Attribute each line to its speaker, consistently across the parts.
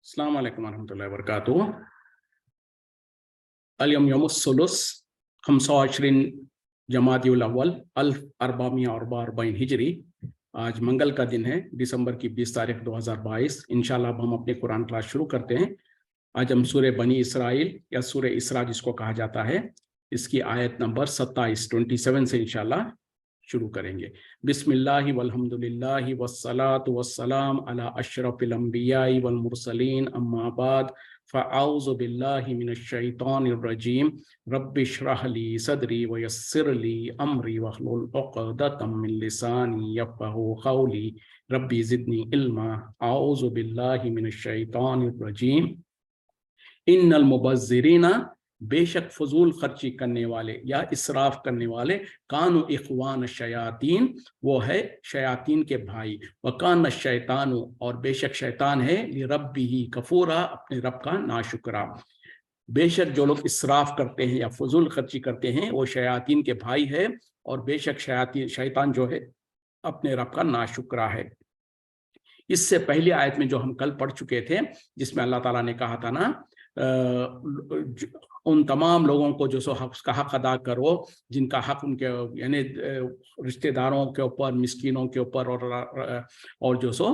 Speaker 1: अस्सलाम वालेकुम रहमतुल्लाहि व बरकातुहू। अल-यौम यौमुस सुलुस 25 जमादियुल अव्वल 1444 हिजरी। आज मंगल का दिन है, दिसंबर की 20 तारीख 2022। इंशाल्लाह अब हम अपने कुरान क्लास शुरू करते हैं। आज हम सूरह बनी इसराइल या सूरह इसरा जिसको कहा जाता है, इसकी आयत नंबर 27 से इंशाल्लाह शुरू करेंगे। बिस्मिल्लाहि वल्हम्दुलिल्लाहि वस्सलातु वस्सलाम अला अशरफिल अंबियाई वल मुरसलीन अम्मा बाद फ़अऊज़ु बिल्लाहि मिनश शैतानिर रजीम रब्बि इश्रह ली सदरी व यस्सिर ली अमरी वहलुल उक़दतम मिन लिसानी यफ़क़हू क़ौली रब्बि ज़िदनी इल्मा। अऊज़ु बिल्लाहि मिनश शैतानिर रजीम। इन्नल मुबज़्ज़िरीना, बेशक फजूल खर्ची करने वाले या इसराफ करने वाले, कानु इख़वान शयातीन, वो है शयातीन के भाई, वकान शैतानु, और बेशक शैतान है लिरब्बिही कफूरा, अपने रब का नाशुक्रा। बेशक जो लोग इसराफ करते हैं या फजूल खर्ची करते हैं वो शयातीन के भाई है, और बेशक शैतान जो है अपने रब का नाशुक्रा है। इससे पहली आयत में जो हम कल पढ़ चुके थे, जिसमें अल्लाह ताला ने कहा था ना, उन तमाम लोगों को जो सो उसका हक अदा करो जिनका हक उनके यानी रिश्तेदारों के ऊपर, मिस्कीनों के ऊपर, और जो सो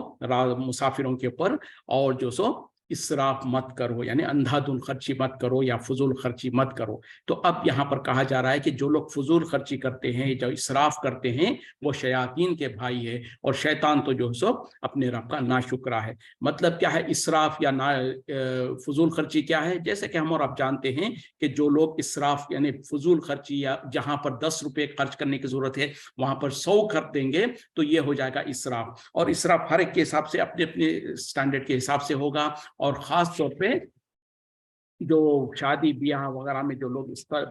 Speaker 1: मुसाफिरों के ऊपर, और जो सो इसराफ मत करो, यानी अंधाधुन खर्ची मत करो या फजूल खर्ची मत करो। तो अब यहाँ पर कहा जा रहा है कि जो लोग फजूल खर्ची करते हैं, जो इसराफ करते हैं, वो शयातीन के भाई है, और शैतान तो जो सो अपने रब का नाशुक्रा है। मतलब क्या है इसराफ या फजूल खर्ची क्या है? जैसे कि हम और आप जानते हैं कि जो लोग इसराफ यानी फजूल खर्ची, या जहां पर 10 रुपए खर्च करने की जरूरत है वहां पर 100 कर देंगे, तो ये हो जाएगा इसराफ। और इसराफ हर एक के हिसाब से, अपने अपने स्टैंडर्ड के हिसाब से होगा। और खास तौर पे जो शादी ब्याह वगैरह में जो लोग इस पर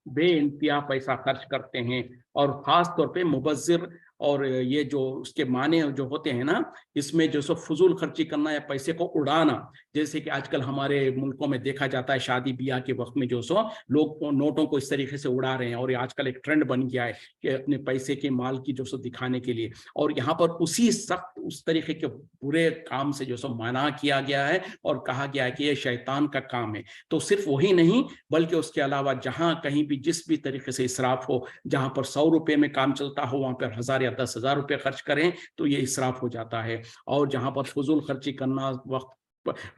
Speaker 1: बे इंतहा पैसा खर्च करते हैं, और खास तौर पे मुबज्जिर, और ये जो उसके माने जो होते हैं ना, इसमें जो सो फजूल खर्ची करना या पैसे को उड़ाना, जैसे कि आजकल हमारे मुल्कों में देखा जाता है, शादी ब्याह के वक्त में जो सो लोग नोटों को इस तरीके से उड़ा रहे हैं, और ये आजकल एक ट्रेंड बन गया है कि अपने पैसे के माल की जो सो दिखाने के लिए। और यहाँ पर उसी सख्त उस तरीके के बुरे काम से जो सो मना किया गया है, और कहा गया है कि ये शैतान का काम है। तो सिर्फ वही नहीं, बल्कि उसके अलावा जहाँ कहीं भी जिस भी तरीके से इसराफ हो, जहाँ पर 100 रुपए में काम चलता हो, वहाँ पर 1000 या 10,000 रुपए खर्च करें तो ये इसराफ हो जाता है। और जहां पर फजूल खर्ची करना, वक्त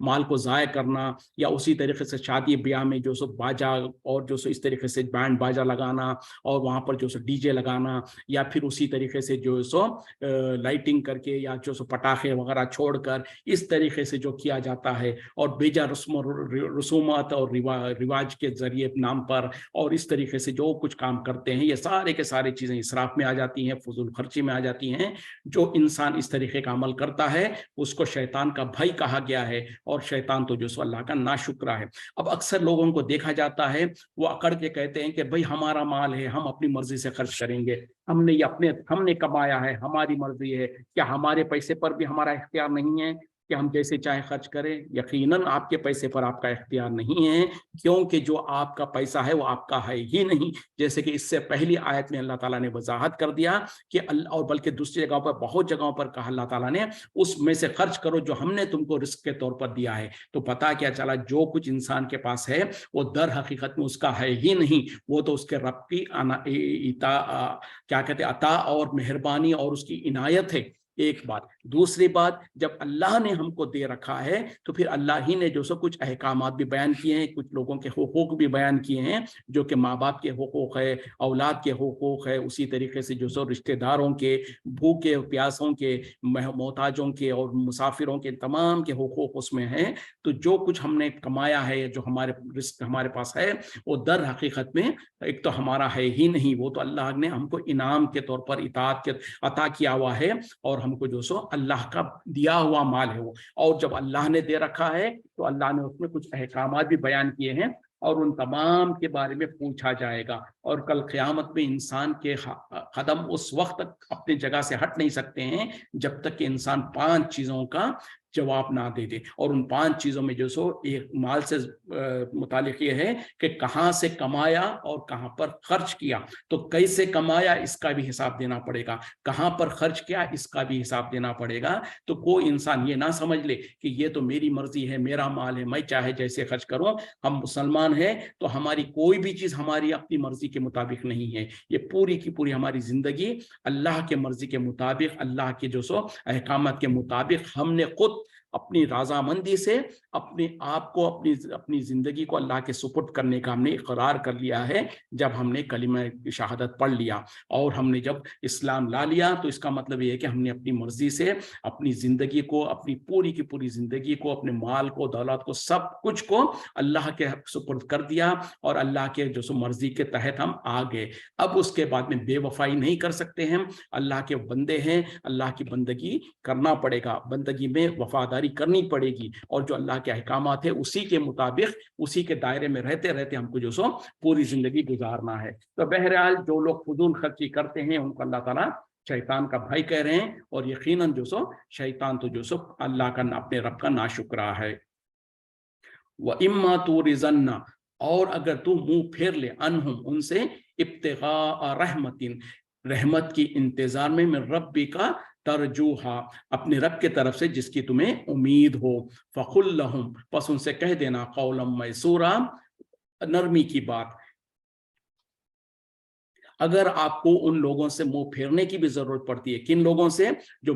Speaker 1: माल को ज़ाय करना, या उसी तरीके से शादी ब्याह में जो सो बाजा और जो सो इस तरीके से बैंड बाजा लगाना, और वहाँ पर जो सो डीजे लगाना, या फिर उसी तरीके से जो सो लाइटिंग करके या जो सो पटाखे वगैरह छोड़कर इस तरीके से जो किया जाता है, और बेजा रसूमात और रिवाज के जरिए नाम पर, और इस तरीके से जो कुछ काम करते हैं, ये सारे के सारी चीज़ें इसराफ में आ जाती हैं, फजूल खर्ची में आ जाती हैं। जो इंसान इस तरीके का अमल करता है उसको शैतान का भाई कहा गया है, और शैतान तो जो सो अल्लाह का नाशुक्रा है। अब अक्सर लोगों को देखा जाता है, वो अकड़ के कहते हैं कि भाई हमारा माल है, हम अपनी मर्जी से खर्च करेंगे, हमने कमाया है, हमारी मर्जी है। क्या हमारे पैसे पर भी हमारा इख्तियार नहीं है कि हम जैसे चाहे खर्च करें? यकीनन आपके पैसे पर आपका इख्तियार नहीं है, क्योंकि जो आपका पैसा है वो आपका है ही नहीं। जैसे कि इससे पहली आयत में अल्लाह ताला ने वजाहत कर दिया कि और बल्कि दूसरी जगहों पर, बहुत जगहों पर कहा अल्लाह ताला ने, उसमें से खर्च करो जो हमने तुमको रिस्क के तौर पर दिया है। तो पता क्या चला, जो कुछ इंसान के पास है वो दर हकीकत में उसका है ही नहीं, वो तो उसके रब की क्या कहते हैं, अता और मेहरबानी और उसकी इनायत है। एक बात। दूसरी बात, जब अल्लाह ने हमको दे रखा है तो फिर अल्लाह ही ने जो सो कुछ अहकामात भी बयान किए हैं, कुछ लोगों के हुकूक भी बयान किए हैं, जो कि माँ बाप के हुकूक है, औलाद के हुकूक है, उसी तरीके से जो सो रिश्तेदारों के, भूखे प्यासों के, मोहताजों के और मुसाफिरों के तमाम के हुकूक उसमें हैं। तो जो कुछ हमने कमाया है, जो हमारे रिस्क हमारे पास है, वो दर हकीकत में एक तो हमारा है ही नहीं, वो तो अल्लाह ने हमको इनाम के तौर पर इताअत के अता किया हुआ है, और हमको जो सो अल्लाह का दिया हुआ माल है वो। और जब अल्लाह ने दे रखा है तो अल्लाह ने उसमें कुछ अहकामात भी बयान किए हैं, और उन तमाम के बारे में पूछा जाएगा। और कल क़यामत में इंसान के कदम उस वक्त तक अपनी जगह से हट नहीं सकते हैं जब तक कि इंसान 5 चीज़ों का जवाब ना दे दे। और उन 5 चीज़ों में जो सो एक माल से मुतालिक ये है कि कहाँ से कमाया और कहाँ पर खर्च किया। तो कैसे कमाया इसका भी हिसाब देना पड़ेगा, कहाँ पर खर्च किया इसका भी हिसाब देना पड़ेगा। तो कोई इंसान ये ना समझ ले कि ये तो मेरी मर्जी है, मेरा माल है, मैं चाहे जैसे खर्च करूं। हम मुसलमान हैं तो हमारी कोई भी चीज़ हमारी अपनी मर्जी के मुताबिक नहीं है। ये पूरी की पूरी हमारी जिंदगी अल्लाह के मर्जी के मुताबिक, अल्लाह के जो सो अहकामात के मुताबिक हमने खुद अपनी रजामंदी से अपने आप को, अपनी जिंदगी को अल्लाह के सुपुर्द करने का हमने इकरार कर लिया है। जब हमने कलिमा शहादत पढ़ लिया और हमने जब इस्लाम ला लिया, तो इसका मतलब ये है कि हमने अपनी मर्जी से अपनी जिंदगी को, अपनी पूरी की पूरी जिंदगी को, अपने माल को, दौलत को, सब कुछ को अल्लाह के सुपुर्द कर दिया और अल्लाह के जो सो मर्जी के तहत हम आ गए। अब उसके बाद में बेवफाई नहीं कर सकते हैं। अल्लाह के बंदे हैं, अल्लाह की बंदगी करना पड़ेगा, बंदगी में वफादारी करनी पड़ेगी और जो अल्लाह के अहकामात है उसी के मुताबिक, उसी के दायरे में रहते रहते हमको जो सो पूरी जिंदगी गुजारना है। तो बहरहाल जो लोग फजूल खर्ची करते हैं उनको अल्लाह ताला शैतान का भाई कह रहे हैं, और यकीनन जो सो शैतान तो जो सो अल्लाह का, अपने रब का नाशुक्रा है। व इम्मा तू रिजन्ना, और अगर तू मुंह फेर ले, अनहुम उनसे, इब्तिगा रहमतिन, रहमत की इंतजार में, मिन रब्बी का तरजूहा, अपने रब के तरफ से जिसकी तुम्हें उम्मीद हो, फकुल लहुम, बस उनसे कह देना, कौलम मैसूरा, नरमी की बात। अगर आपको उन लोगों से मुंह फेरने की भी जरूरत पड़ती है, किन लोगों से? जो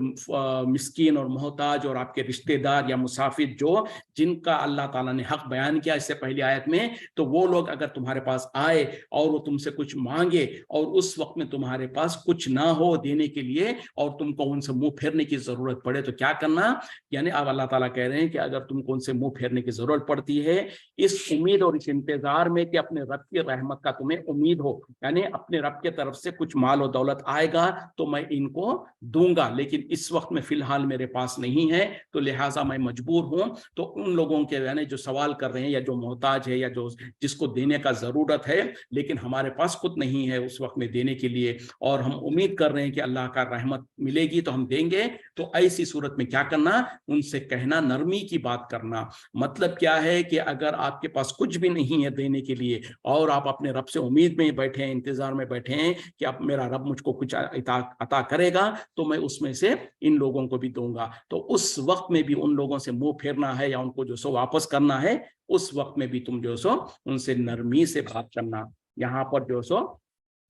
Speaker 1: मिस्कीन और मोहताज और आपके रिश्तेदार या मुसाफिर, जो जिनका अल्लाह ताला ने हक बयान किया इससे पहली आयत में, तो वो लोग अगर तुम्हारे पास आए और वो तुमसे कुछ मांगे और उस वक्त में तुम्हारे पास कुछ ना हो देने के लिए और तुमको उनसे मुंह फेरने की जरूरत पड़े, तो क्या करना? यानी अब अल्लाह ताला कह रहे हैं कि अगर तुमको उनसे मुंह फेरने की जरूरत पड़ती है, इस उम्मीद और इस इंतजार में कि अपने रब की रहमत का तुम्हें उम्मीद हो, यानी अपने की तरफ से कुछ माल और दौलत आएगा तो मैं इनको दूंगा, लेकिन इस वक्त में फिलहाल मेरे पास नहीं है, तो लिहाजा मैं मजबूर हूं। तो उन लोगों के यानी जो सवाल कर रहे हैं या जो मोहताज है या जो जिसको देने का जरूरत है लेकिन हमारे पास खुद नहीं है उस वक्त में देने के लिए, और हम उम्मीद कर रहे हैं कि अल्लाह का रहमत मिलेगी तो हम देंगे, तो ऐसी सूरत में क्या करना? उनसे कहना, नरमी की बात करना। मतलब क्या है कि अगर आपके पास कुछ भी नहीं है देने के लिए और आप अपने रब से उम्मीद में बैठे हैं, इंतजार में बैठे हैं कि अब मेरा रब मुझको कुछ अता करेगा, तो मैं उसमें से इन लोगों को भी दूंगा, तो उस वक्त में भी उन लोगों से मुंह फेरना है या उनको जो सो वापस करना है, उस वक्त में भी तुम जो सो उनसे नरमी से बात करना। यहाँ पर जो सो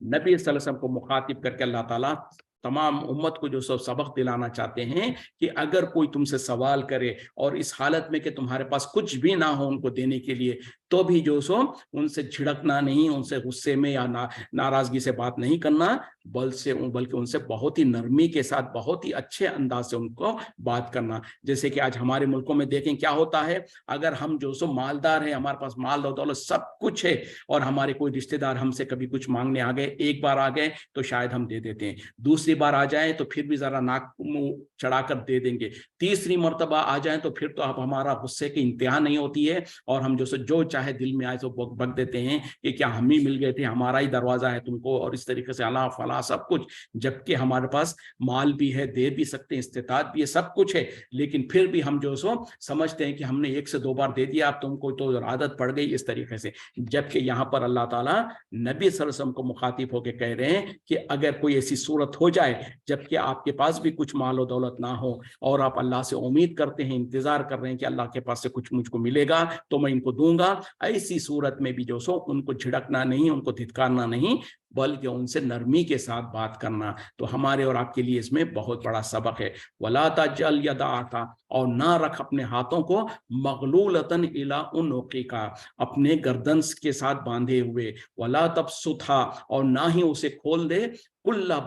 Speaker 1: नबी सल्लल्लाहु अलैहि वसल्लम को मुखातिब करके अल्लाह ताला तमाम उम्मत को जो सब सबक दिलाना चाहते हैं कि अगर कोई तुमसे सवाल करे और इस हालत में कि तुम्हारे पास कुछ भी ना हो उनको देने के लिए, तो भी जो सो उनसे झिड़कना नहीं, उनसे गुस्से में या नाराजगी से बात नहीं करना, बल्कि उनसे बहुत ही नरमी के साथ, बहुत ही अच्छे अंदाज से उनको बात करना। जैसे कि आज हमारे मुल्कों में देखें क्या होता है, अगर हम जो सो मालदार हैं, हमारे पास माल और दौलत सब कुछ है, और हमारे कोई रिश्तेदार हमसे कभी कुछ मांगने आ गए, एक बार आ गए तो शायद हम दे देते हैं, दूसरी बार आ जाए तो फिर भी जरा नाक मुंह चढ़ाकर दे देंगे, तीसरी मर्तबा आ जाए तो फिर तो अब हमारा गुस्से की इंतहा नहीं होती है और हम जो चाहे दिल में आए तो बक देते हैं कि क्या हम ही मिल गए थे, हमारा ही दरवाजा है तुमको, और इस तरीके से अला फला सब कुछ, जबकि हमारे पास माल भी है, दे भी सकते हैं, इस्तिताअत भी है, सब कुछ है, लेकिन फिर भी हम जो सो समझते हैं कि हमने 1 से 2 बार दे दिया, अब तुमको तो आदत पड़ गई, इस तरीके से। जबकि यहाँ पर अल्लाह ताला नबी सल्लल्लाहु अलैहि वसल्लम को मुखातिब होकर कह रहे हैं कि अगर कोई ऐसी सूरत हो जाए जबकि आपके पास भी कुछ माल और दौलत ना हो और आप अल्लाह से उम्मीद करते हैं, इंतजार कर रहे हैं कि अल्लाह के पास से कुछ मुझको मिलेगा तो मैं इनको दूंगा, ऐसी सूरत में भी जो सो उनको झिड़कना नहीं, उनको धिक्कारना नहीं, बल्कि उनसे नरमी के साथ बात करना। तो हमारे और आपके लिए इसमें बहुत बड़ा सबक है। वला तजल यदाका, और ना रख अपने हाथों को मगलूलतन इला उनुक़िका, अपने गर्दन के साथ बांधे हुए, वला तबसुतहा, और ना ही उसे खोल दे, कुल्ला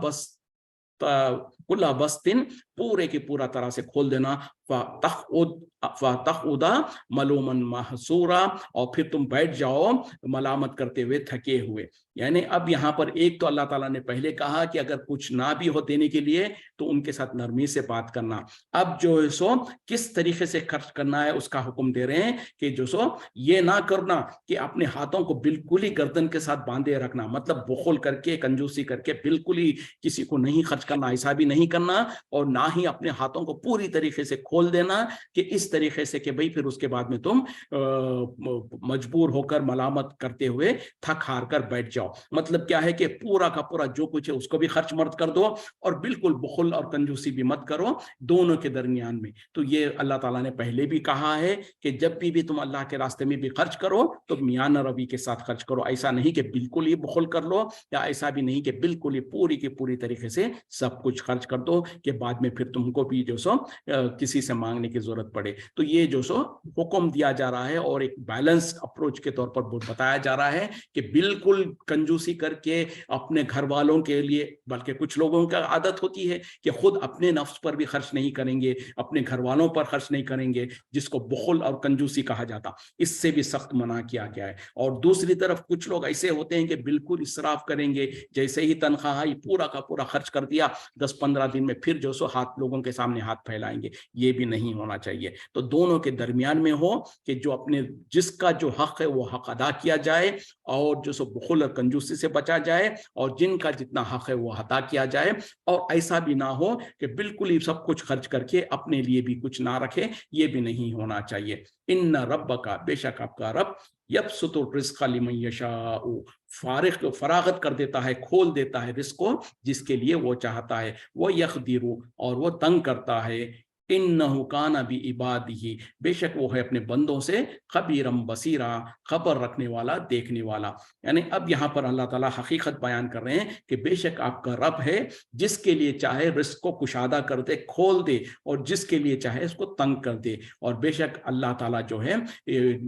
Speaker 1: बस्तिन, पूरे की पूरा तरह से खोल देना, तखउद फ़तक़उदा मलूमन महसूरा, और फिर तुम बैठ जाओ मलामत करते हुए, थके हुए। यानी अब यहाँ पर एक तो अल्लाह ताला ने पहले कहा कि अगर कुछ ना भी हो देने के लिए तो उनके साथ नरमी से बात करना। अब जो है सो किस तरीके से खर्च करना है उसका हुक्म दे रहे हैं कि जो सो ये ना करना कि अपने हाथों को बिल्कुल ही गर्दन के साथ बांधे रखना, मतलब बुखल करके, कंजूसी करके बिल्कुल ही किसी को नहीं खर्च करना, ऐसा भी नहीं करना, और ना ही अपने हाथों को पूरी तरीके से खोल देना कि इस तरीके से कि भाई फिर उसके बाद में तुम मजबूर होकर मलामत करते हुए थक हार कर बैठ जाओ। मतलब क्या है कि पूरा का पूरा जो कुछ है उसको भी खर्च मत कर दो, और बिल्कुल बुखल और कंजूसी भी मत करो, दोनों के दरमियान में। तो ये अल्लाह ताला ने पहले भी कहा है कि जब भी तुम अल्लाह के रास्ते में भी खर्च करो तो मियान रवि के साथ खर्च करो। ऐसा नहीं कि बिल्कुल ही बुखल कर लो, या ऐसा भी नहीं कि बिल्कुल ही पूरी की पूरी तरीके से सब कुछ खर्च कर दो कि बाद में फिर तुमको भी जो सो किसी से मांगने की जरूरत पड़े। तो ये जो सो हुक्म दिया जा रहा है, और एक बैलेंस अप्रोच के तौर पर बताया जा रहा है कि बिल्कुल कंजूसी करके अपने घर वालों के लिए, बल्कि कुछ लोगों का आदत होती है कि खुद अपने नफ्स पर भी खर्च नहीं करेंगे, अपने घर वालों पर खर्च नहीं करेंगे, जिसको बुखल और कंजूसी कहा जाता, इससे भी सख्त मना किया गया है। और दूसरी तरफ कुछ लोग ऐसे होते हैं कि बिल्कुल इसराफ करेंगे, जैसे ही तनख्वाह आई पूरा का पूरा खर्च कर दिया, 10-15 दिन में फिर जो सो हाथ लोगों के सामने हाथ फैलाएंगे। ये भी नहीं होना चाहिए। तो दोनों के दरमियान में हो कि जो अपने जिसका जो हक है वो हक अदा किया जाए, और जो सो बुखल और कंजूसी से बचा जाए, और जिनका जितना हक है वो अदा किया जाए। और ऐसा भी ना हो कि बिल्कुल ही सब कुछ खर्च करके अपने लिए भी कुछ ना रखे, ये भी नहीं होना चाहिए। इन्न रब्बका, बेशक आपका रब, यबसुतु रिज़्क़ लिमन यशाउ, फरागत कर देता है, खोल देता है रिज़्क़ को जिसके लिए वो चाहता है, वो यक़दिरु, और वो तंग करता है, इन्नहु काना बि इबादिही, बेशक वो है अपने बंदों से खबीरम बसीरा, खबर रखने वाला, देखने वाला। यानी अब यहाँ पर अल्लाह ताला हकीकत बयान कर रहे हैं कि बेशक आपका रब है जिसके लिए चाहे रिस्क को कुशादा कर दे, खोल दे, और जिसके लिए चाहे उसको तंग कर दे। और बेशक अल्लाह ताला जो है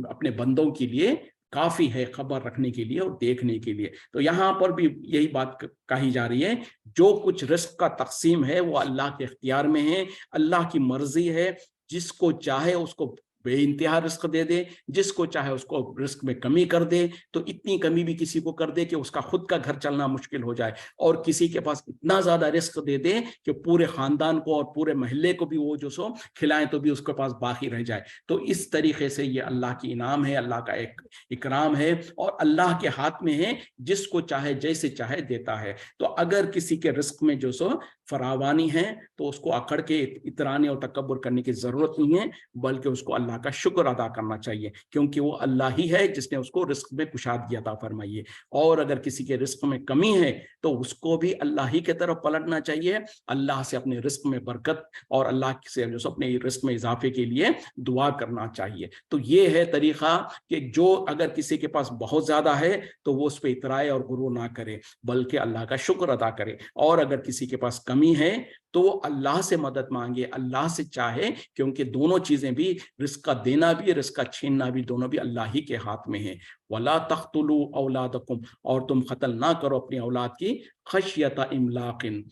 Speaker 1: अपने बंदों के लिए काफी है खबर रखने के लिए और देखने के लिए। तो यहाँ पर भी यही बात कही जा रही है, जो कुछ रिस्क का तकसीम है वो अल्लाह के इख्तियार में है, अल्लाह की मर्जी है, जिसको चाहे उसको बेइंतहा रिस्क दे दे, जिसको चाहे उसको रिस्क में कमी कर दे, तो इतनी कमी भी किसी को कर दे कि उसका खुद का घर चलना मुश्किल हो जाए, और किसी के पास इतना ज्यादा रिस्क दे दे कि पूरे खानदान को और पूरे महल्ले को भी वो जो सो खिलाएं तो भी उसके पास बाकी रह जाए। तो इस तरीके से ये अल्लाह की इनाम है, अल्लाह का एक इकराम है, और अल्लाह के हाथ में है, जिसको चाहे जैसे चाहे देता है। तो अगर किसी के रिस्क में जो सो फरावानी है तो उसको अकड़ के इतराने और तकब्बुर करने की जरूरत नहीं है, बल्कि उसको अल्लाह का शुक्र अदा करना चाहिए, क्योंकि वो अल्लाह ही है जिसने उसको रिस्क में कुशादगी अता फरमाई है। और अगर किसी के रिस्क में कमी है तो उसको भी अल्लाह ही की तरफ पलटना चाहिए, अल्लाह से अपने रिस्क में बरकत और अल्लाह से जो अपने रिस्क में इजाफे के लिए दुआ करना चाहिए। तो ये है तरीका कि जो अगर किसी के पास बहुत ज्यादा है तो वो उस पर इतराए और गुरूर ना करे, बल्कि अल्लाह का शुक्र अदा करे। और अगर किसी के पास कमी है तो वो अल्लाह से मदद मांगे, अल्लाह से चाहे, क्योंकि दोनों चीजें भी, रिस्क का देना भी, रिस्क का छीनना भी, दोनों भी अल्लाह ही के हाथ में है। वला तख्तुलू औलादकुम, और तुम कत्ल ना करो अपनी औलाद की, खशियत इमलाकिन,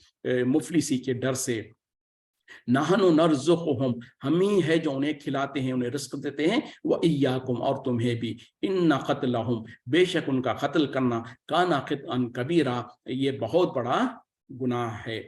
Speaker 1: मुफलिसी के डर से। नहनु नर्जुकुहुम, हम ही है जो उन्हें खिलाते हैं, उन्हें रिस्क देते हैं, व इय्याकुम, और तुम्हें भी। इन्ना क़त्लहुम, बेशक उनका कत्ल करना, काना क़ित्अन कबीरा, ये बहुत बड़ा गुनाह है।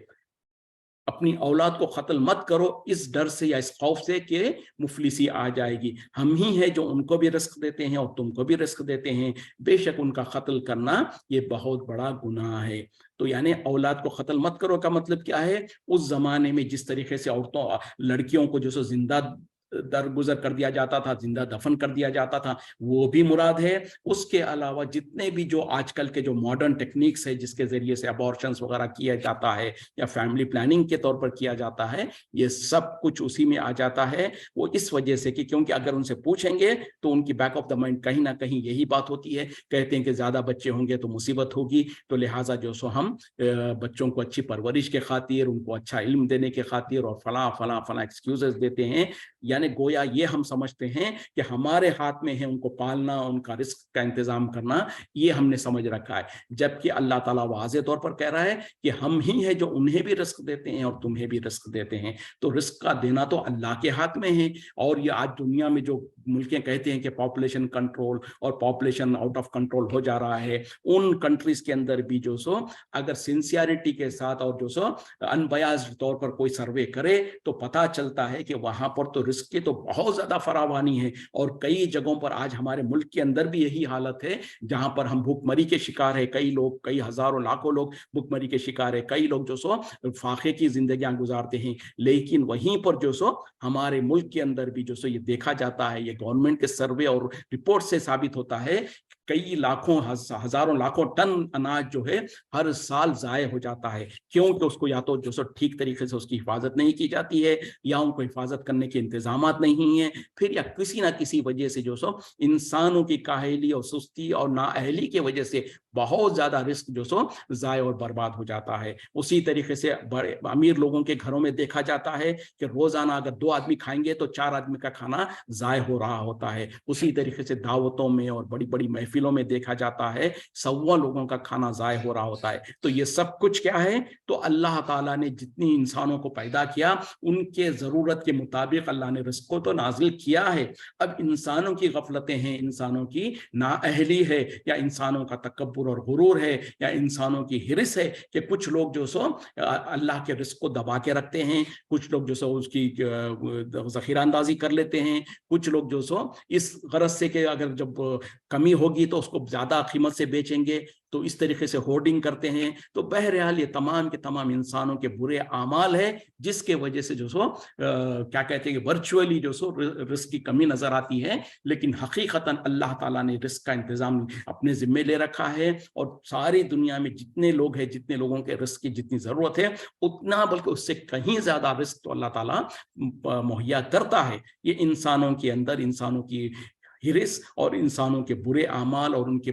Speaker 1: अपनी औलाद को कत्ल मत करो इस डर से या इस खौफ से कि मुफलिसी आ जाएगी। हम ही हैं जो उनको भी रिस्क देते हैं और तुमको भी रिस्क देते हैं, बेशक उनका कत्ल करना ये बहुत बड़ा गुनाह है। तो यानी औलाद को कत्ल मत करो का मतलब क्या है, उस जमाने में जिस तरीके से औरतों लड़कियों को जो सो जिंदा दरगुजर कर दिया जाता था, जिंदा दफन कर दिया जाता था, वो भी मुराद है। उसके अलावा जितने भी जो आजकल के जो मॉडर्न टेक्निक्स है जिसके जरिए से अबॉर्शंस वगैरह किया जाता है या फैमिली प्लानिंग के तौर पर किया जाता है, ये सब कुछ उसी में आ जाता है। वो इस वजह से कि क्योंकि अगर उनसे पूछेंगे तो उनकी बैक ऑफ द माइंड कहीं ना कहीं यही बात होती है, कहते हैं कि ज्यादा बच्चे होंगे तो मुसीबत होगी, तो लिहाजा जो सो हम बच्चों को अच्छी परवरिश के खातिर, उनको अच्छा इल्म देने के खातिर और फला फला फला एक्सक्यूजेस देते हैं। यानी यानी गोया ये हम समझते हैं कि हमारे हाथ में है उनको पालना, उनका रिस्क का इंतजाम करना, ये हमने समझ रखा है। जबकि अल्लाह ताला वाज़े तौर पर कह रहा है कि हम ही है जो उन्हें भी रिस्क देते हैं और तुम्हें भी रिस्क देते हैं। तो रिस्क का देना तो अल्लाह के हाथ में है। और ये आज दुनिया में जो मुल्कें कहते हैं कि पॉपुलेशन कंट्रोल और पॉपुलेशन आउट ऑफ कंट्रोल हो जा रहा है, उन कंट्रीज के अंदर भी जो सो अगर सिंसियरिटी के साथ और जो सो अनबयास्ड तौर पर कोई सर्वे करे तो पता चलता है कि वहां पर तो रिस्क की तो बहुत ज्यादा फरावानी है। और कई जगहों पर आज हमारे मुल्क के अंदर भी यही हालत है, जहां पर हम भूखमरी के शिकार है, कई लोग, कई हजारों लाखों लोग भूखमरी के शिकार है, कई लोग जो सो फाके की जिंदगियां गुजारते हैं। लेकिन वहीं पर जो सो हमारे मुल्क के अंदर भी जो सो ये देखा जाता है, ये गवर्नमेंट के सर्वे और रिपोर्ट से साबित होता है, कई लाखों हजारों लाखों टन अनाज जो है हर साल जाये हो जाता है, क्योंकि उसको या तो जो सो ठीक तरीके से उसकी हिफाजत नहीं की जाती है, या उनको हिफाजत करने के इंतजामात नहीं है, फिर या किसी ना किसी वजह से जो सो इंसानों की काहली और सुस्ती और नाअहली की वजह से बहुत ज्यादा रिस्क जो सो जाये और बर्बाद हो जाता है। उसी तरीके से बड़े अमीर लोगों के घरों में देखा जाता है कि रोजाना अगर 2 आदमी खाएंगे तो 4 आदमी का खाना जाये हो रहा होता है। उसी तरीके से दावतों में और बड़ी बड़ी महफिलों में देखा जाता है 100 लोगों का खाना जाये हो रहा होता है। तो ये सब कुछ क्या है? तो अल्लाह ताला ने जितनी इंसानों को पैदा किया उनके जरूरत के मुताबिक अल्लाह ने रिस्क को तो नाजिल किया है। अब इंसानों की गफलतें हैं, इंसानों की नाअहली है, या इंसानों का तकब्बुर और गुरूर है, या इंसानों की हिरिस है कि कुछ लोग जो सो अल्लाह के रिस्क को दबा के रखते हैं, कुछ लोग जो सो उसकी ज़ख़ीरा अंदाजी कर लेते हैं, कुछ लोग जो सो इस गरज से कि अगर जब कमी होगी तो उसको ज्यादा कीमत से बेचेंगे, तो इस तरीके से होर्डिंग करते हैं। तो बहरहाल ये तमाम के तमाम इंसानों के बुरे आमाल है, जिसके वजह से जो सो क्या कहते हैं कि वर्चुअली जो सो रिस्क की कमी नजर आती है, लेकिन हकीकतन अल्लाह ताला ने रिस्क का इंतजाम अपने जिम्मे ले रखा है। और सारी दुनिया में जितने लोग हैं, जितने लोगों के रिस्क की जितनी जरूरत है, उतना बल्कि उससे कहीं ज्यादा रिस्क तो अल्लाह ताला मुहैया करता है। ये इंसानों के अंदर इंसानों की हिरिस और इंसानों के बुरे आमाल और उनके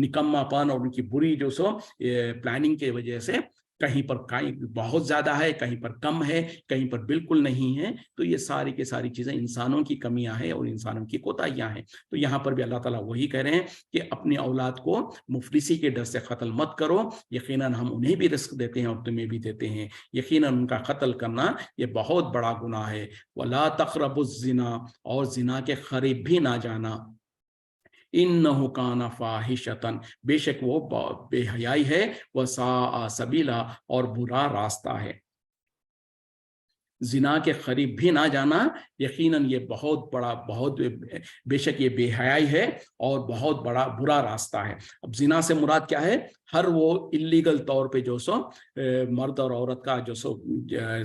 Speaker 1: निकम्मापन और उनकी बुरी जो सो प्लानिंग की वजह से कहीं पर कहीं बहुत ज्यादा है, कहीं पर कम है, कहीं पर बिल्कुल नहीं है। तो ये सारी की सारी चीजें इंसानों की कमियां हैं और इंसानों की कोताहियां हैं। तो यहाँ पर भी अल्लाह ताला वही कह रहे हैं कि अपनी औलाद को मुफलिसी के डर से कत्ल मत करो, यकीनन हम उन्हें भी रिस्क देते हैं और तुम्हें भी देते हैं, यकीनन उनका कत्ल करना ये बहुत बड़ा गुनाह है। वला तक़रबुज़्ज़िना, और जिना के करीब भी ना जाना, इन्नहु काना फाहिशतन, बेशक वो बेहयाई है, वसाअ सबीला, और बुरा रास्ता है। जिना के करीब भी ना जाना, यकीनन ये बहुत बड़ा, बहुत बेशक ये बेहयाई है और बहुत बड़ा बुरा रास्ता है। अब जिना से मुराद क्या है? हर वो इलीगल तौर पे जो सो मर्द और औरत का जो सो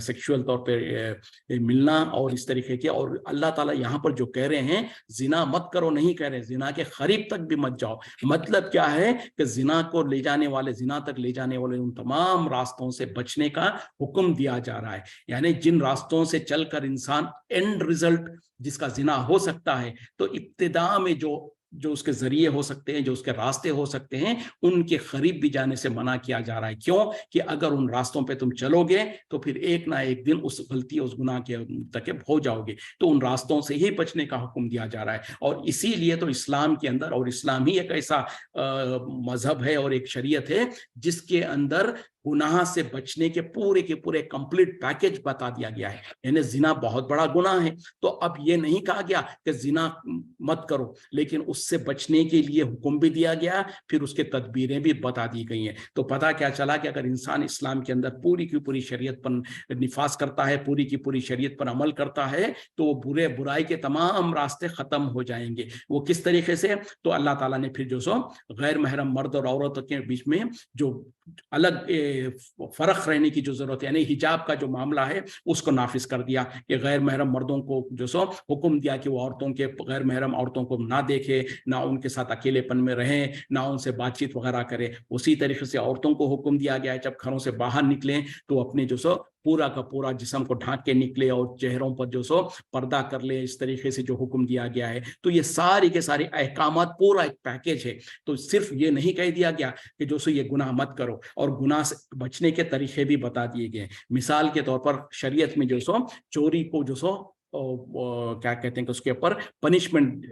Speaker 1: सेक्सुअल तौर पे मिलना और इस तरीके के। और अल्लाह ताला यहाँ पर जो कह रहे हैं जिना मत करो नहीं कह रहे, जिना के करीब तक भी मत जाओ। मतलब क्या है कि जिना को ले जाने वाले, जिना तक ले जाने वाले उन तमाम रास्तों से बचने का हुक्म दिया जा रहा है। यानी जिन रास्तों से चलकर इंसान एंड रिजल्ट जिसका जिना हो सकता है, तो इब्तिदा में जो उसके जरिए हो सकते हैं, जो उसके रास्ते हो सकते हैं, उनके करीब भी जाने से मना किया जा रहा है। क्यों? कि अगर उन रास्तों पे तुम चलोगे तो फिर एक ना एक दिन उस गलती, उस गुनाह के मुर्तकिब हो जाओगे। तो उन रास्तों से ही बचने का हुक्म दिया जा रहा है। और इसीलिए तो इस्लाम के अंदर, और इस्लाम ही एक ऐसा मजहब है और एक शरीयत है जिसके अंदर गुनाह से बचने के पूरे कंप्लीट पैकेज बता दिया गया है। यानी जिना बहुत बड़ा गुनाह है, तो अब ये नहीं कहा गया कि जिना मत करो, लेकिन उससे बचने के लिए हुक्म भी दिया गया, फिर उसके तदबीरें भी बता दी गई हैं। तो पता क्या चला कि अगर इंसान इस्लाम के अंदर पूरी की पूरी शरीयत पर निफाज करता है, पूरी की पूरी शरीयत पर अमल करता है, तो बुराई के तमाम रास्ते खत्म हो जाएंगे। वो किस तरीके से? तो अल्लाह ताला ने फिर जो सो गैर महरम मर्द और औरत के बीच में जो अलग फर्क रहने की जो जरूरत है, यानी हिजाब का जो मामला है उसको नाफिज कर दिया कि गैर महरम मर्दों को जो सो हुक्म दिया कि वो औरतों के, गैर महरम औरतों को ना देखे, ना उनके साथ अकेलेपन में रहें, ना उनसे बातचीत वगैरह करें। उसी तरीके से औरतों को हुक्म दिया गया है जब घरों से बाहर निकलें तो अपने जो सो पूरा का पूरा जिस्म को ढांक के निकले और चेहरों पर जो सो पर्दा कर ले, इस तरीके से जो हुक्म दिया गया है। तो ये सारी के सारे अहकामात पूरा एक पैकेज है। तो सिर्फ ये नहीं कह दिया गया कि जो सो ये गुनाह मत करो, और गुनाह से बचने के तरीके भी बता दिए गए। मिसाल के तौर पर शरीयत में जो सो चोरी को जो सो क्या कहते हैं कि उसके ऊपर पनिशमेंट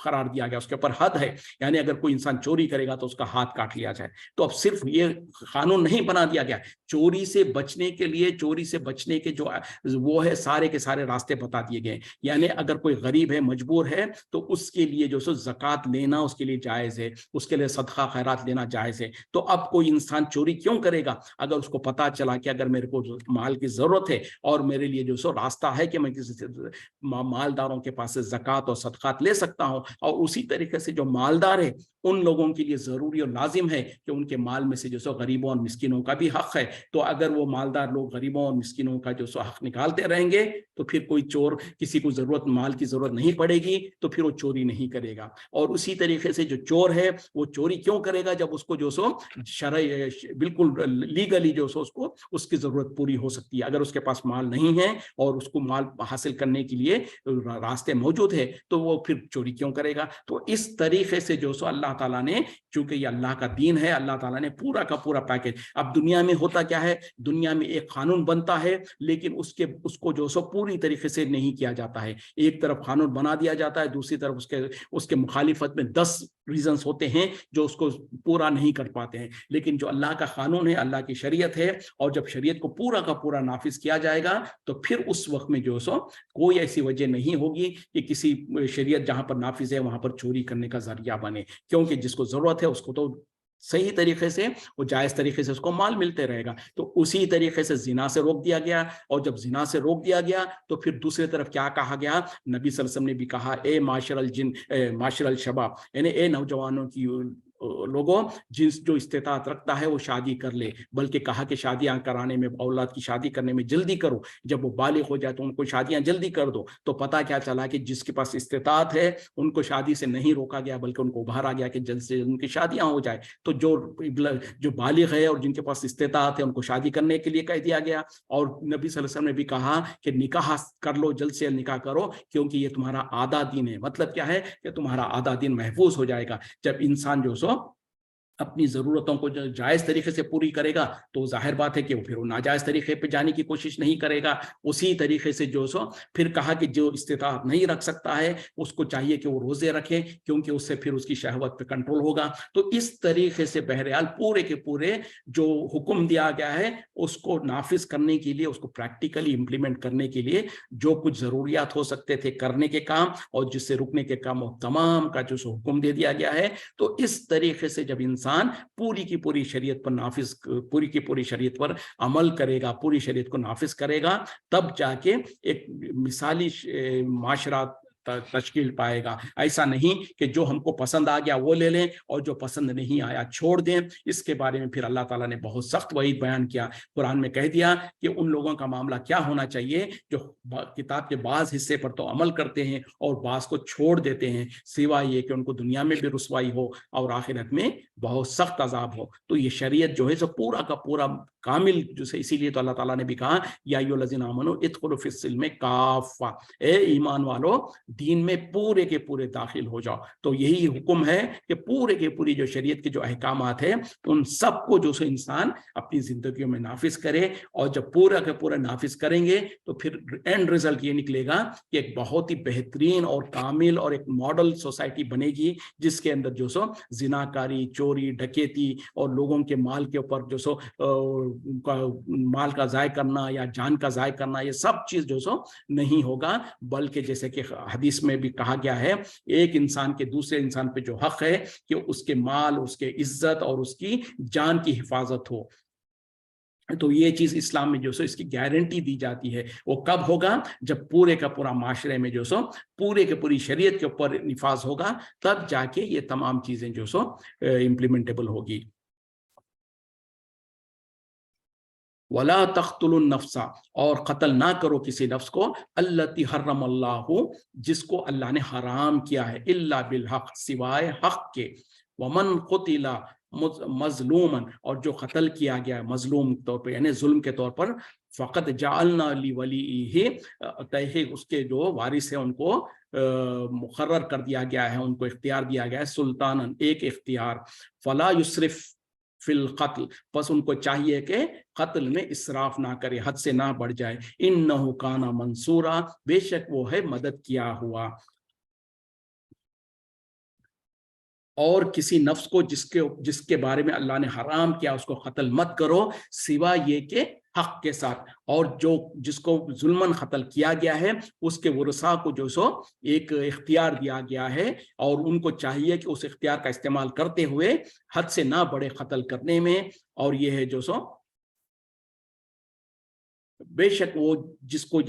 Speaker 1: करार दिया गया, उसके ऊपर हद है, यानी अगर कोई इंसान चोरी करेगा तो उसका हाथ काट लिया जाए। तो अब सिर्फ ये कानून नहीं बना दिया गया, चोरी से बचने के लिए, चोरी से बचने के जो वो है सारे के सारे रास्ते बता दिए गए। यानी अगर कोई गरीब है, मजबूर है, तो उसके लिए जो सो ज़कात लेना उसके लिए जायज़ है, उसके लिए सदका खैरात लेना जायज़ है। तो अब कोई इंसान चोरी क्यों करेगा? अगर उसको पता चला कि अगर मेरे को माल की ज़रूरत है और मेरे लिए जो सो रास्ता है कि मैं किसी से मालदारों के पास से ज़कात और सदकात ले सकता हूं, और उसी तरीके से जो मालदार है उन लोगों के लिए ज़रूरी और लाजिम है कि उनके माल में से जो सो गरीबों और मिस्किनों का भी हक है। तो अगर वो मालदार लोग गरीबों और मिस्किनों का जो सो हक निकालते रहेंगे तो फिर कोई चोर, किसी को ज़रूरत माल की ज़रूरत नहीं पड़ेगी तो फिर वो चोरी नहीं करेगा। और उसी तरीके से जो चोर है वो चोरी क्यों करेगा? जब उसको जो सो बिल्कुल लीगली जो सो उसको उसकी ज़रूरत पूरी हो सकती है। अगर उसके पास माल नहीं है और उसको माल हासिल करने के लिए रास्ते मौजूद है तो वो फिर चोरी क्यों करेगा? तो इस तरीके से जो सो अल्लाह ताला ने, चूंकि ये अल्लाह का दीन है, अल्लाह ताला ने पूरा का पूरा पैकेज। अब दुनिया में होता क्या है, दुनिया में एक कानून बनता है लेकिन उसको जो सो पूरी तरीके से नहीं किया जाता है। एक तरफ कानून बना दिया जाता है, दूसरी तरफ उसके मुखालिफत में 10 रीजंस होते हैं जो उसको पूरा नहीं कर पाते हैं। लेकिन जो अल्लाह का कानून है, अल्लाह की शरीयत है, और जब शरीयत को पूरा का पूरा नाफिज किया जाएगा तो फिर उस वक्त में जो सो कोई ऐसी वजह नहीं होगी कि किसी शरीयत जहां पर नाफिज है वहां पर चोरी करने का जरिया बने, क्योंकि जिसको जरूरत है उसको तो सही तरीके से वो जायज तरीके से उसको माल मिलते रहेगा। तो उसी तरीके से जिना से रोक दिया गया, और जब जिना से रोक दिया गया तो फिर दूसरी तरफ क्या कहा गया? नबी सल्लल्लाहु अलैहि वसल्लम ने भी कहा, ए माशरल जिन, माशरल शबाब, यानी ए नौजवानों की लोगों, जो इस्तेताअत रखता है वो शादी कर ले, बल्कि कहा कि शादियां कराने में, औलाद की शादी करने में जल्दी करो, जब वो बालिग हो जाए तो उनको शादियां जल्दी कर दो। तो पता क्या चला कि जिसके पास इस्तेताअत है उनको शादी से नहीं रोका गया, बल्कि उनको उभारा गया कि जल्द से जल्द उनकी शादियां हो जाए। तो जो बालिग है और जिनके पास इस्तेताअत है उनको शादी करने के लिए कह दिया गया। और नबी सल्लल्लाहु अलैहि वसल्लम ने भी कहा कि निकाह कर लो, जल्द से जल्द निकाह करो, क्योंकि ये तुम्हारा आधा दिन है। मतलब क्या है कि तुम्हारा आधा दिन महफूज हो जाएगा। जब इंसान जो सो अपनी ज़रूरतों को जो जायज़ तरीके से पूरी करेगा तो जाहिर बात है कि वो फिर वो नाजायज़ तरीके पे जाने की कोशिश नहीं करेगा। उसी तरीके से जो सो फिर कहा कि जो इस्तिताअत नहीं रख सकता है उसको चाहिए कि वो रोज़े रखे, क्योंकि उससे फिर उसकी शहवत पे कंट्रोल होगा। तो इस तरीके से बहरहाल पूरे के पूरे जो हुक्म दिया गया है उसको नाफिज करने के लिए, उसको प्रैक्टिकली इम्प्लीमेंट करने के लिए जो कुछ ज़रूरियात हो सकते थे करने के काम और जिससे रुकने के काम, तमाम का जो हुक्म दे दिया गया है। तो इस तरीके से जब इंसान पूरी की पूरी शरीयत पर नाफिज, पूरी की पूरी शरीयत पर अमल करेगा, पूरी शरीयत को नाफिज करेगा, तब जाके एक मिसाली माशरा तश्कील पाएगा। ऐसा नहीं कि जो हमको पसंद आ गया वो ले लें और जो पसंद नहीं आया छोड़ दें। इसके बारे में फिर अल्लाह ताला ने बहुत सख्त वईद बयान किया। कुरान में कह दिया कि उन लोगों का मामला क्या होना चाहिए जो किताब के बाज़ हिस्से पर तो अमल करते हैं और बाज़ को छोड़ देते हैं, सिवाय ये कि उनको दुनिया में भी रुसवाई हो और आखिरत में बहुत सख्त अजाब हो। तो ये शरीयत जो है सो पूरा का पूरा कामिल जो है, इसीलिए तो अल्लाह ताला ने भी कहा, या अय्युहल्लज़ीना आमनू इदखुलू फिस्सिल्मि काफ़ा, ए ईमान वालों दीन में पूरे के पूरे दाखिल हो जाओ। तो यही हुक्म है कि पूरे के पूरी जो शरीयत के जो अहकामात है उन सबको जो सो इंसान अपनी जिंदगियों में नाफिज करे, और जब पूरा के पूरा नाफिज करेंगे तो फिर एंड रिजल्ट ये निकलेगा कि एक बहुत ही बेहतरीन और कामिल और एक मॉडल सोसाइटी बनेगी, जिसके अंदर जो सो जिनाकारी, चोरी, डकैती और लोगों के माल के ऊपर जो सो माल का ज़ाय करना या जान का ज़ाय करना, ये सब चीज़ जो सो नहीं होगा। बल्कि जैसे कि हदीस में भी कहा गया है, एक इंसान के दूसरे इंसान पे जो हक है कि उसके माल, उसके इज्जत और उसकी जान की हिफाजत हो। तो ये चीज इस्लाम में जो सो इसकी गारंटी दी जाती है। वो कब होगा? जब पूरे का पूरा माशरे में जो सो पूरे के पूरी शरीयत के ऊपर निफाज होगा, तब जाके ये तमाम चीजें जो सो इम्प्लीमेंटेबल होगी। वला तख्तुलुन नफ्सा, और कत्ल ना करो किसी नफ्स को, अल्लती हर्रमल्लाहु, जिसको अल्लाह ने हराम किया है, इल्ला बिल हक, सिवाय हक के। वमन कुतिला मजलूमन, और जो कत्ल किया गया मजलूम तौर पर यानी जुल्म के तौर पर, फ़क़द जअलना लिवलीही, तहे उसके जो वारिस है उनको मुकर्रर कर दिया गया है, उनको इख्तियार दिया गया है, सुल्तानन, एक इख्तियार, फला युसरिफ فی القتل، بس ان کو چاہیے کہ قتل میں اسراف نہ کرے، حد سے نہ بڑھ جائے، انہ کان منصورا، بے شک وہ ہے مدد کیا ہوا۔ اور کسی نفس کو جس کے بارے میں اللہ نے حرام کیا اس کو قتل مت کرو سوا یہ کہ حق کے ساتھ، اور جس کو ظلماً قتل کیا گیا ہے اس کے ورثاء کو جو سو ایک اختیار دیا گیا ہے، اور ان کو چاہیے کہ اس اختیار کا استعمال کرتے ہوئے حد سے نہ بڑھے قتل کرنے میں، اور یہ ہے جو سو بے شک وہ جس کو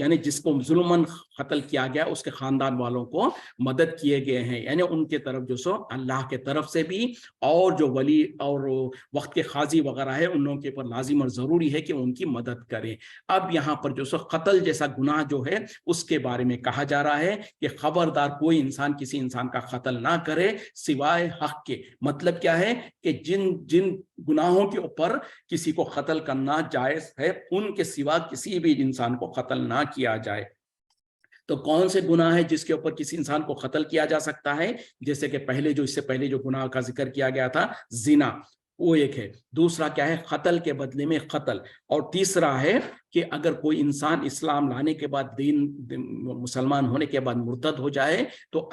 Speaker 1: ظلماً قتل کیا گیا اس کے خاندان والوں کو مدد کیے گئے ہیں، یعنی ان کے طرف جو سو اللہ کے طرف سے بھی، اور جو ولی اور وقت کے قاضی وغیرہ ہے ان لوگوں کے اوپر لازم اور ضروری ہے کہ ان کی مدد کریں۔ اب یہاں پر جو سو قتل جیسا گناہ جو ہے اس کے بارے میں کہا جا رہا ہے کہ خبردار کوئی انسان کسی انسان کا قتل نہ کرے سوائے حق کے۔ مطلب کیا ہے کہ جن گناہوں کے اوپر کسی کو قتل کرنا جائز ہے ان کے سوا کسی بھی انسان کو قتل نہ کیا جائے۔ تو کون سے گناہ ہے جس کے اوپر کسی انسان کو قتل کیا جا سکتا ہے؟ جیسے کہ اس سے پہلے جو گناہ کا ذکر کیا گیا تھا زنا، وہ ایک ہے، دوسرا کیا ہے قتل کے بدلے میں قتل، اور تیسرا ہے کہ اگر کوئی انسان اسلام لانے کے بعد مسلمان ہونے کے بعد مرتد ہو جائے تو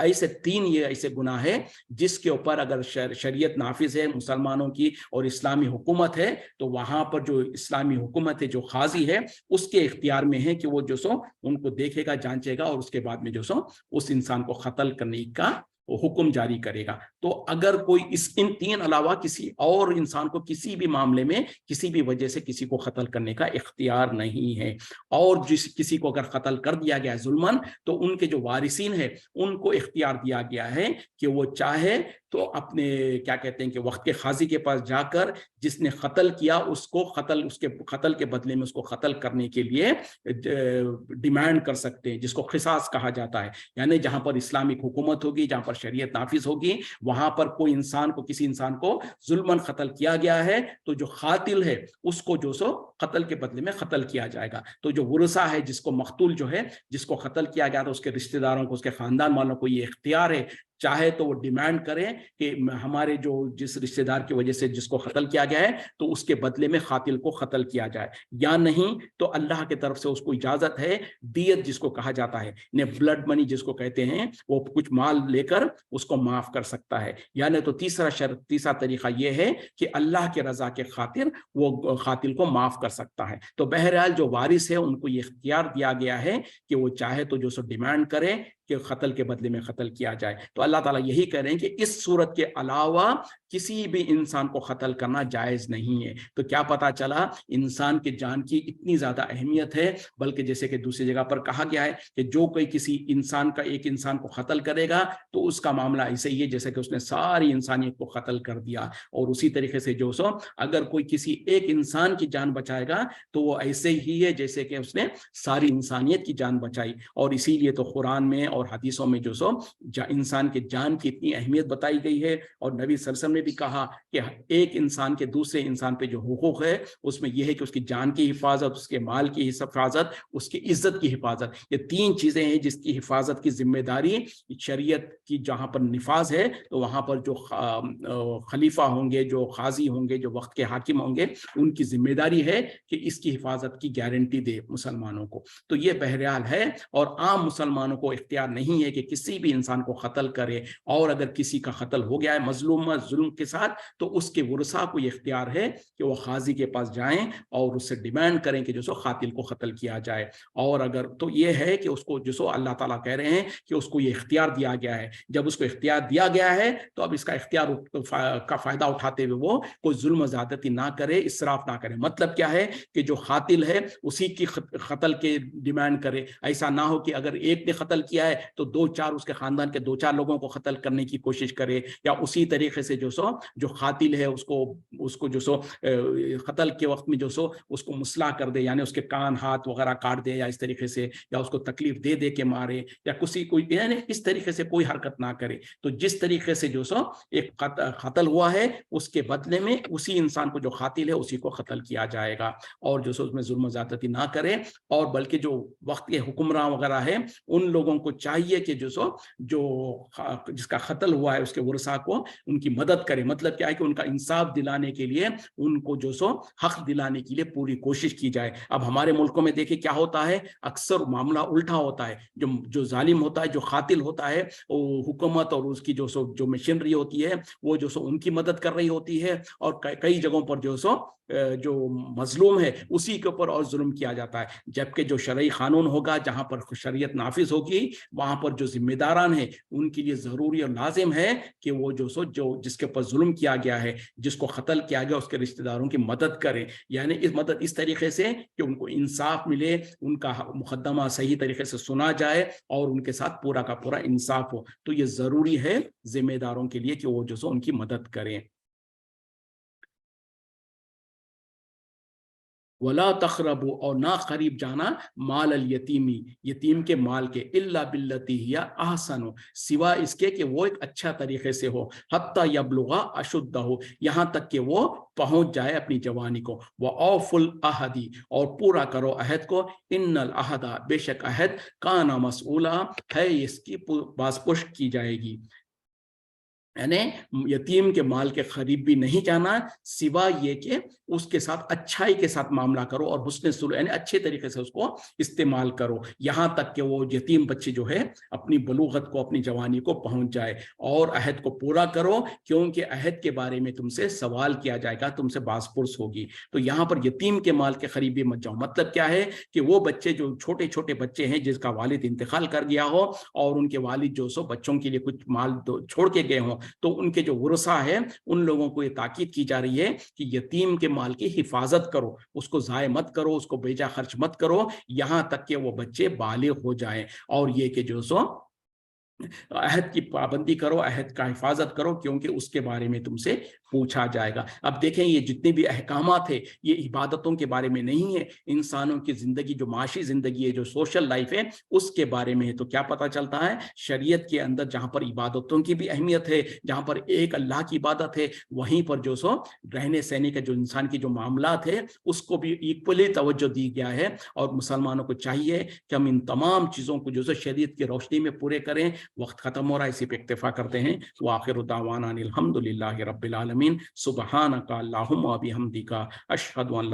Speaker 1: یہ ایسے گناہ ہے جس کے اوپر اگر شریعت نافذ ہے مسلمانوں کی اور اسلامی حکومت ہے تو وہاں پر جو اسلامی حکومت ہے جو قاضی ہے اس کے اختیار میں ہے کہ وہ جو سو ان کو دیکھے گا، جانچے گا، اور اس کے بعد میں جو سو اس انسان کو قتل کرنے کا حکم جاری کرے گا۔ تو اگر کوئی ان تین علاوہ کسی اور انسان کو کسی بھی معاملے میں کسی بھی وجہ سے کسی کو قتل کرنے کا اختیار نہیں ہے، اور کسی کو اگر قتل کر دیا گیا ہے ظلماً تو ان کے جو وارثین ہیں ان کو اختیار دیا گیا ہے کہ وہ چاہے تو اپنے کیا کہتے ہیں کہ وقت کے قاضی کے پاس جا کر جس نے قتل کیا اس کے قتل کے بدلے میں اس کو قتل کرنے کے لیے ڈیمانڈ کر سکتے ہیں، جس کو قصاص کہا جاتا ہے، یعنی جہاں پر اسلامک حکومت ہوگی، جہاں پر شریعت نافذ ہوگی، وہاں پر کوئی کسی انسان کو ظلماً قتل کیا گیا ہے تو جو قاتل ہے اس کو جو سو قتل کے بدلے میں قتل کیا جائے گا۔ تو جو ورثہ ہے جس کو مقتول جو ہے جس کو قتل کیا گیا تھا اس کے رشتہ داروں کو، اس کے خاندان والوں کو یہ اختیار ہے، چاہے تو وہ ڈیمانڈ کریں کہ ہمارے جس رشتہ دار کی وجہ سے جس کو قتل کیا گیا ہے تو اس کے بدلے میں قاتل کو قتل کیا جائے، یا نہیں تو اللہ کی طرف سے اس کو اجازت ہے دیت جس کو کہا جاتا ہے، بلڈ منی جس کو کہتے ہیں، وہ کچھ مال لے کر اس کو معاف کر سکتا ہے، یعنی تو تیسرا طریقہ یہ ہے کہ اللہ کے رضا کے خاطر وہ قاتل کو معاف کر سکتا ہے۔ تو بہرحال جو وارث ہے ان کو یہ اختیار دیا گیا ہے کہ وہ چاہے تو جو سو ڈیمانڈ کرے کہ قتل کے بدلے میں قتل کیا جائے۔ تو اللہ تعالیٰ یہی کہہ رہے ہیں کہ اس صورت کے علاوہ کسی بھی انسان کو قتل کرنا جائز نہیں ہے۔ تو کیا پتا چلا انسان کے جان کی اتنی زیادہ اہمیت ہے، بلکہ جیسے کہ دوسری جگہ پر کہا گیا ہے کہ جو کوئی کسی ایک انسان کو قتل کرے گا تو اس کا معاملہ ایسے ہی ہے جیسے کہ اس نے ساری انسانیت کو قتل کر دیا، اور اسی طریقے سے جو سو اگر کوئی کسی ایک انسان کی جان بچائے گا تو وہ ایسے ہی ہے جیسے کہ اس نے ساری انسانیت کی جان بچائی۔ اور اسی لیے تو قرآن میں اور حدیثوں میں جو سو انسان کے جان کی اتنی اہمیت بتائی گئی ہے، اور نبی صلی اللہ علیہ وسلم نے بھی کہا کہ ایک انسان کے دوسرے انسان پہ جو حقوق ہے اس میں یہ ہے کہ اس کی جان کی حفاظت، اس کے مال کی حفاظت، اس کی عزت کی حفاظت، یہ تین چیزیں ہیں جس کی حفاظت کی ذمہ داری شریعت کی جہاں پر نفاذ ہے تو وہاں پر جو خلیفہ ہوں گے، جو قاضی ہوں گے، جو وقت کے حاکم ہوں گے، ان کی ذمہ داری ہے کہ اس کی حفاظت کی گارنٹی دے مسلمانوں کو۔ تو یہ بہرحال ہے، اور عام مسلمانوں کو اختیار نہیں ہے کہ کسی بھی انسان کو قتل کرے، اور اگر کسی کا قتل ہو گیا ہے مظلوم ظلم کے ساتھ تو اس کے ورثاء کو یہ اختیار ہے کہ وہ قاضی کے پاس جائیں اور اس سے ڈیمانڈ کریں کہ جو سو قاتل کو قتل کیا جائے۔ اور اگر تو یہ ہے کہ اس کو جو سو اللہ تعالیٰ کہہ رہے ہیں کہ اس کو یہ اختیار دیا گیا ہے، جب اس کو اختیار دیا گیا ہے تو اب اس کا اختیار کا فائدہ اٹھاتے ہوئے وہ کوئی ظلم و زیادتی نہ کرے، اسراف نہ کرے۔ مطلب کیا ہے کہ جو قاتل ہے اسی کی قتل کے ڈیمانڈ کرے، ایسا نہ ہو کہ اگر ایک نے قتل کیا ہے تو اس کے خاندان کے 2-4 لوگوں کو قتل کرنے کی کوشش کرے، یا اسی طریقے سے جو قاتل ہے اس کو جو سو قتل کے وقت میں جو سو اس کو مسلح کر دے، یعنی اس کے کان ہاتھ وغیرہ کاٹ دے، یا اس طریقے سے، یا اس کو تکلیف دے کے مارے، یا یعنی اس طریقے سے کوئی حرکت نہ کرے۔ تو جس طریقے سے جو سو ایک قتل ہوا ہے اس کے بدلے میں اسی انسان کو جو قاتل ہے اسی کو قتل کیا جائے گا، اور جو سو اس میں ظلم و زیادتی نہ کرے، اور بلکہ جو وقت کے حکمراں وغیرہ ہے ان لوگوں کو چاہیے کہ جو جس کا قتل ہوا ہے اس کے ورثاء کو ان کی مدد کریں. مطلب کیا ہے کہ ان کا انصاف دلانے کے لیے, ان کو جو سو حق دلانے کے لیے پوری کوشش کی جائے. اب ہمارے ملکوں میں دیکھیں کیا ہوتا ہے, اکثر معاملہ الٹا ہوتا ہے. جو ظالم ہوتا ہے, جو قاتل ہوتا ہے, وہ حکومت اور اس کی جو مشینری ہوتی ہے وہ جو سو ان کی مدد کر رہی ہوتی ہے, اور کئی جگہوں پر جو مظلوم ہے اسی کے اوپر اور ظلم کیا جاتا ہے. جبکہ جو شرعی قانون ہوگا, جہاں پر شریعت نافذ ہوگی, وہاں پر جو ذمہ داران ہیں ان کے لیے ضروری اور لازم ہے کہ وہ جو جس کے اوپر ظلم کیا گیا ہے, جس کو قتل کیا گیا, اس کے رشتہ داروں کی مدد کریں. یعنی اس مدد اس طریقے سے کہ ان کو انصاف ملے, ان کا مقدمہ صحیح طریقے سے سنا جائے اور ان کے ساتھ پورا کا پورا انصاف ہو. تو یہ ضروری ہے ذمہ داروں کے لیے کہ وہ جو ان کی مدد کریں. ولا تقربوا, اور نہ قریب جانا, مال الیتیمی, یتیم کے مال کے, الا باللتی ہی احسن, سوا اس کے کہ وہ ایک اچھا طریقے سے ہو, حتی یبلغ اشدہ, یہاں تک کہ وہ پہنچ جائے اپنی جوانی کو. وَأَوْفُوا الْعَهْدِ, اور پورا کرو عہد کو, ان العہد, بے شک عہد, کان مسئولا, ہے اس کی باز پشت کی جائے گی. یعنی یتیم کے مال کے قریب بھی نہیں جانا, سوا یہ کہ اس کے ساتھ اچھائی کے ساتھ معاملہ کرو اور حسن سلوک, یعنی اچھے طریقے سے اس کو استعمال کرو, یہاں تک کہ وہ یتیم بچے جو ہے اپنی بلوغت کو, اپنی جوانی کو پہنچ جائے. اور عہد کو پورا کرو, کیونکہ عہد کے بارے میں تم سے سوال کیا جائے گا, تم سے باز پرس ہوگی. تو یہاں پر یتیم کے مال کے قریب بھی مت جاؤ. مطلب کیا ہے کہ وہ بچے جو چھوٹے چھوٹے بچے ہیں, جس کا والد انتقال کر گیا ہو اور ان کے والد جو بچوں کے لیے کچھ مال چھوڑ کے گئے ہوں, تو ان کے جو ورثہ ہے ان لوگوں کو یہ تاکید کی جا رہی ہے کہ یتیم کے مال کی حفاظت کرو, اس کو ضائع مت کرو, اس کو بیجا خرچ مت کرو, یہاں تک کہ وہ بچے بالغ ہو جائیں. اور یہ کہ عہد کی پابندی کرو, عہد کا حفاظت کرو, کیونکہ اس کے بارے میں تم سے پوچھا جائے گا. اب دیکھیں یہ جتنے بھی احکامات ہیں یہ عبادتوں کے بارے میں نہیں ہے, انسانوں کی زندگی, جو معاشی زندگی ہے, جو سوشل لائف ہے, اس کے بارے میں ہے. تو کیا پتہ چلتا ہے, شریعت کے اندر جہاں پر عبادتوں کی بھی اہمیت ہے, جہاں پر ایک اللہ کی عبادت ہے, وہیں پر رہنے سہنے کا جو انسان کی جو معاملات ہے اس کو بھی ایکولی توجہ دی گیا ہے. اور مسلمانوں کو چاہیے کہ ہم ان تمام چیزوں کو شریعت کی روشنی میں پورے کریں. وقت ختم ہو رہا ہے, اسی پہ اکتفا کرتے ہیں. وآخر دعوانا الحمد للہ رب العالمین. سبحانک اللہم و بحمدک, اشہد ان لا